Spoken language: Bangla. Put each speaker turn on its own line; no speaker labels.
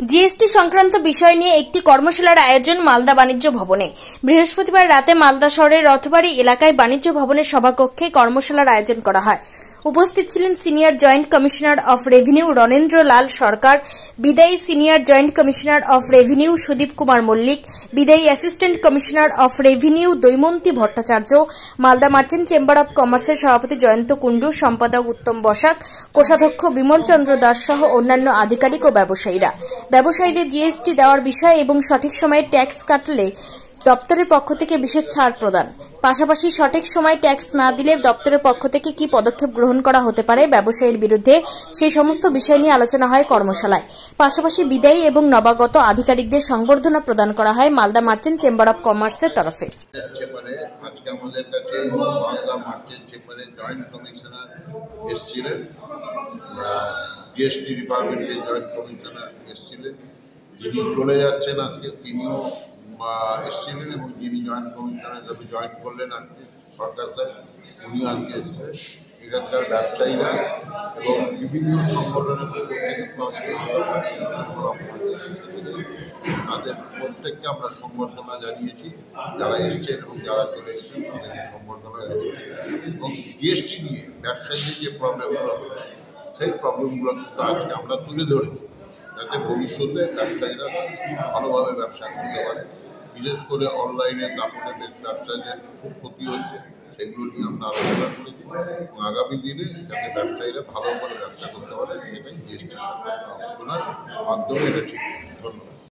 জিএসটি সংক্রান্ত বিষয় নিয়ে একটি কর্মশালার আয়োজন মালদা বাণিজ্য ভবনে। বৃহস্পতিবার রাতে মালদা শহরের রথবাড়ি এলাকায় বাণিজ্য ভবনের সভাকক্ষে কর্মশালার আয়োজন করা হয়। উপস্থিত ছিলেন senior joint commissioner of revenue Ranendra Lal Sarkar, বিদায়ী senior joint commissioner of revenue Sudip Kumar Mallick, বিদায়ী assistant commissioner of revenue Daimanti Bhattacharya, Malda merchant chamber of কমার্সের সভাপতি জয়ন্ত কুণ্ডু, সম্পাদক উত্তম বসাক, কোষাধ্যক্ষ বিমল চন্দ্র দাস সহ অন্যান্য আধিকারিক ও ব্যবসায়ীরা। ব্যবসায়ীদের জিএসটি দেওয়ার বিষয় এবং সঠিক সময়ে ট্যাক্স কাটলে দপ্তরের পক্ষ থেকে বিশেষ ছাড় প্রদান, পাশাপাশি সঠিক সময় ট্যাক্স না দিলে দপ্তরের পক্ষ থেকে কি পদক্ষেপ গ্রহণ করা হতে পারে ব্যবসায়ীর বিরুদ্ধে, সেই সমস্ত বিষয় নিয়ে আলোচনা হয় কর্মশালায়। পাশাপাশি বিদায়ী এবং নবাগত আধিকারিকদের সংবর্ধনা প্রদান করা হয় মালদা মার্চেন্ট চেম্বার অব কমার্সের তরফে।
আজকে আমাদের কাছে মালদা মার্চেন্ট চেম্বারে জয়েন্ট কমিশনার এসেছিলেন, জিএসটি ডিপার্টমেন্টের জয়েন্ট কমিশনার এসেছিলেন, যিনি চলে যাচ্ছেন আজকে তিনিও এসেছিলেন, এবং যিনি জয়েন্ট কমিশনার হিসাবে জয়েন করলেন আজকে সরকার সাহেব, উনি আজকে এসেছেন। এখানকার ব্যবসায়ীরা এবং বিভিন্ন সংগঠনের তাদের প্রত্যেককে আমরা সংবর্ধনা জানিয়েছি, যারা এসছেন এবং যারা চলে এসেছেন তাদের সংবর্ধনা জানিয়েছি। এবং জিএসটি নিয়ে ব্যবসায়ীদের যে প্রবলেমগুলো হচ্ছে সেই প্রবলেমগুলো কিন্তু আজকে আমরা তুলে ধরেছি, যাতে ভবিষ্যতে ব্যবসায়ীরা ভালোভাবে ব্যবসা করতে পারে। বিশেষ করে অনলাইনের দাপটে ব্যবসায়ীদের খুব ক্ষতি হচ্ছে, সেগুলো নিয়ে আমরা আলোচনা করেছি এবং আগামী দিনে যাতে ব্যবসায়ীরা ভালো করে ব্যবসা করতে পারে সেটাই জিএসটি আলোচনার মাধ্যমে এটা ঠিক। ধন্যবাদ।